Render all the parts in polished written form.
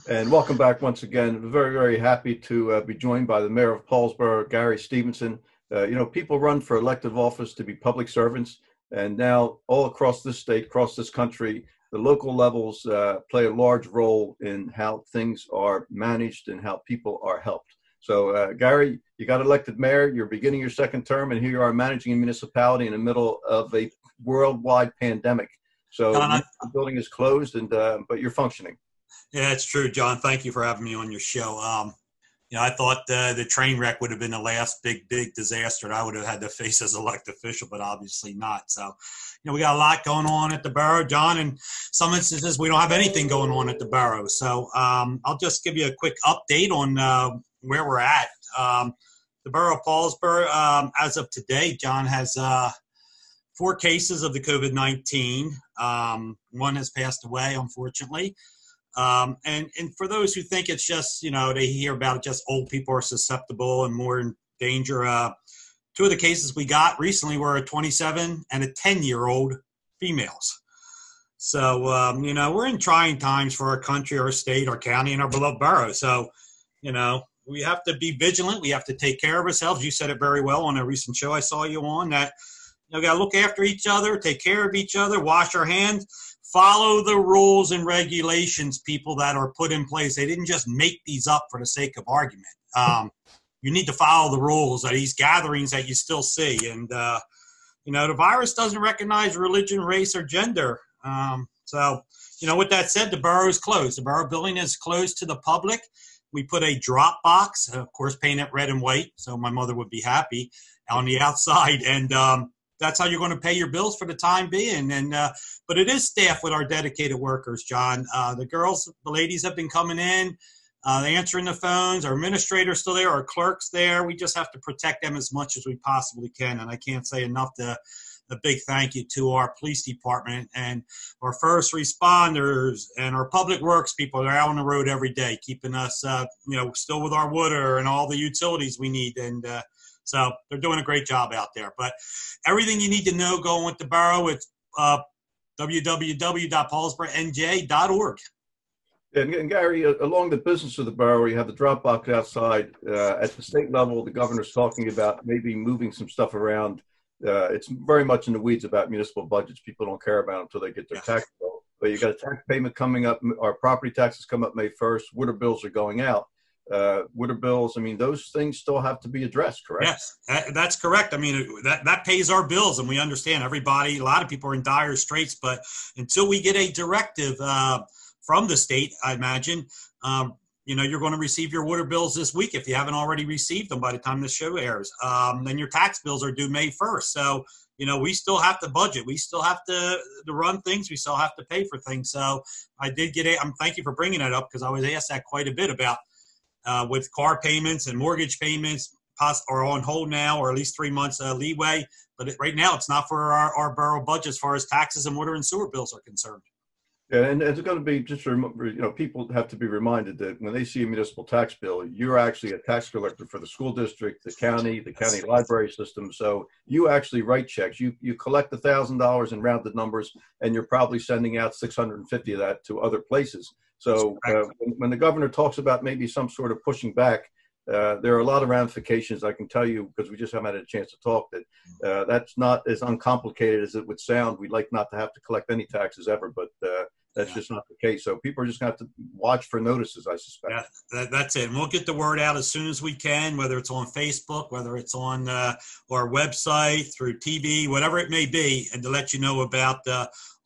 And welcome back once again. Very, very happy to be joined by the mayor of Paulsboro, Gary Stevenson. People run for elective office to be public servants, and now all across this state, across this country, the local levels play a large role in how things are managed and how people are helped. So, Gary, you got elected mayor, you're beginning your second term, and here you are managing a municipality in the middle of a worldwide pandemic. So, John, the building is closed, but you're functioning. yeah, it's true, John. Thank you for having me on your show. I thought the train wreck would have been the last big disaster that I would have had to face as elected official, but obviously not. So, we got a lot going on at the borough, John. In some instances, we don't have anything going on at the borough. So I'll just give you a quick update on where we're at. The borough of Paulsboro, as of today, John, has 4 cases of the COVID-19. One has passed away, unfortunately. And for those who think it's just, they hear about it, just old people are susceptible and more in danger. 2 of the cases we got recently were a 27 and a 10-year-old females. So, we're in trying times for our country, our state, our county, and our beloved borough. So, we have to be vigilant. We have to take care of ourselves. You said it very well on a recent show I saw you on, that, we got to look after each other, take care of each other, wash our hands. Follow the rules and regulations, people, that are put in place. They didn't just make these up for the sake of argument. You need to follow the rules of these gatherings that you still see. And, the virus doesn't recognize religion, race, or gender. With that said, the borough is closed. The borough building is closed to the public. We put a drop box, of course, paint it red and white, so my mother would be happy, on the outside. And that's how you're going to pay your bills for the time being. But it is staffed with our dedicated workers, John. The ladies have been coming in, answering the phones. Our administrator's still there, our clerk's there. We just have to protect them as much as we possibly can. And I can't say enough a big thank you to our police department and our first responders and our public works people that are out on the road every day, keeping us, still with our water and all the utilities we need. And so they're doing a great job out there. But everything you need to know going with the borough, it's www.paulsboronj.org. And Gary, along the business of the borough, you have the drop box outside. At the state level, the governor's talking about maybe moving some stuff around. It's very much in the weeds about municipal budgets. People don't care about them until they get their tax bill. But you got a tax payment coming up. Our property taxes come up May 1st. Water bills are going out. Water bills, those things still have to be addressed, correct? Yes, that's correct. That pays our bills, and we understand a lot of people are in dire straits, but until we get a directive from the state, I imagine, you're going to receive your water bills this week if you haven't already received them by the time the show airs. Then your tax bills are due May 1st. So, we still have to budget. We still have to run things. We still have to pay for things. So I did thank you for bringing that up, because I was asked that quite a bit about with car payments and mortgage payments are on hold now, or at least 3 months leeway. But right now, it's not for our borough budget as far as taxes and water and sewer bills are concerned. Yeah, and it's going to be just, people have to be reminded that when they see a municipal tax bill, you're actually a tax collector for the school district, the county library system. So you actually write checks. You collect $1,000 in rounded numbers, and you're probably sending out 650 of that to other places. So when the governor talks about maybe some sort of pushing back, there are a lot of ramifications. I can tell you, because we just haven't had a chance to talk, that that's not as uncomplicated as it would sound. We'd like not to have to collect any taxes ever, but that's just not the case. So people are just going to have to watch for notices, I suspect. Yeah, that's it. And we'll get the word out as soon as we can, whether it's on Facebook, whether it's on our website, through TV, whatever it may be, and to let you know about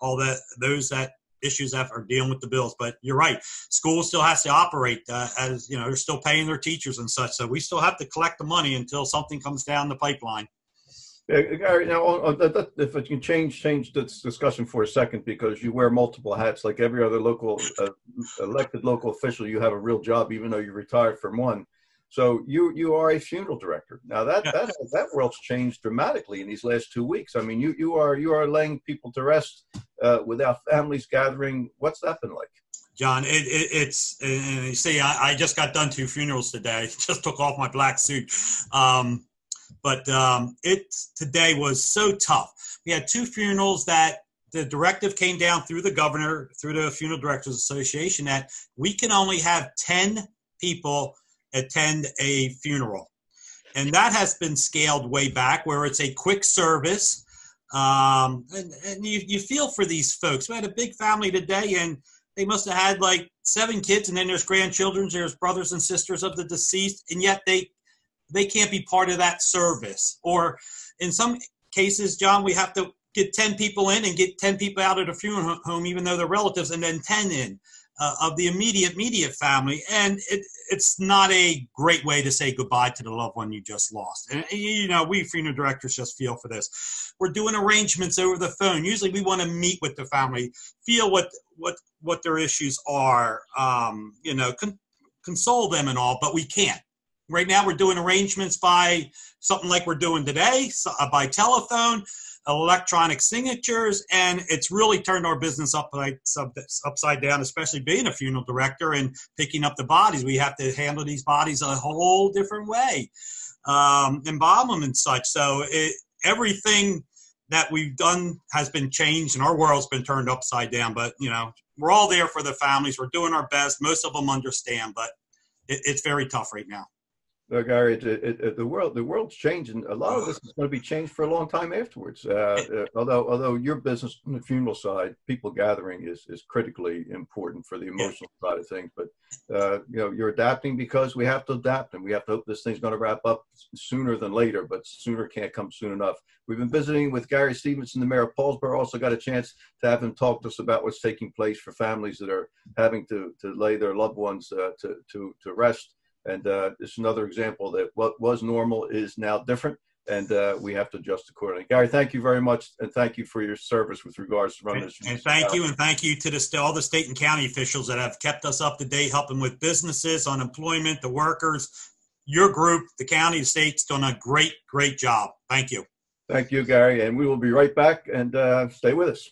all those issues that are dealing with the bills. But you're right, school still has to operate as they're still paying their teachers and such. So we still have to collect the money until something comes down the pipeline. Gary, now if I can change this discussion for a second, because you wear multiple hats like every other local elected local official. You have a real job, even though you're retired from one. So you are a funeral director. Now that world's changed dramatically in these last 2 weeks. You are laying people to rest without families gathering. What's that been like? John, it's and you see, I just got done 2 funerals today. Just took off my black suit. But today was so tough. We had 2 funerals that the directive came down through the governor, through the Funeral Directors Association, that we can only have 10 people attend a funeral. And that has been scaled way back, where it's a quick service. And you feel for these folks. We had a big family today, and they must have had like 7 kids, and then there's grandchildren, there's brothers and sisters of the deceased, and yet they can't be part of that service. Or in some cases, John, we have to get 10 people in and get 10 people out of the funeral home, even though they're relatives, and then 10 in of the immediate family. And it's not a great way to say goodbye to the loved one you just lost. And, you know, we funeral directors just feel for this. We're doing arrangements over the phone. Usually we want to meet with the family, feel what their issues are, you know, console them and all, but we can't. Right now we're doing arrangements by something like we're doing today, by telephone, electronic signatures, and it's really turned our business upside down, especially being a funeral director and picking up the bodies. We have to handle these bodies a whole different way, embalm them and such. So everything that we've done has been changed, and our world's been turned upside down. But, you know, we're all there for the families. We're doing our best. Most of them understand, but it's very tough right now. No, Gary, the world's changing. A lot of this is going to be changed for a long time afterwards. Although your business on the funeral side, people gathering is critically important for the emotional side of things. But you know, you're adapting because we have to adapt, and we have to hope this thing's going to wrap up sooner than later. But sooner can't come soon enough. We've been visiting with Gary Stevenson, the mayor of Paulsboro. Also got a chance to have him talk to us about what's taking place for families that are having to lay their loved ones to rest. And it's another example that what was normal is now different, and we have to adjust accordingly. Gary, thank you very much, and thank you for your service with regards to running this. And thank you to all the state and county officials that have kept us up to date, helping with businesses, unemployment, the workers. Your group, the county, the state's done a great job. Thank you. Thank you, Gary, and we will be right back, and stay with us.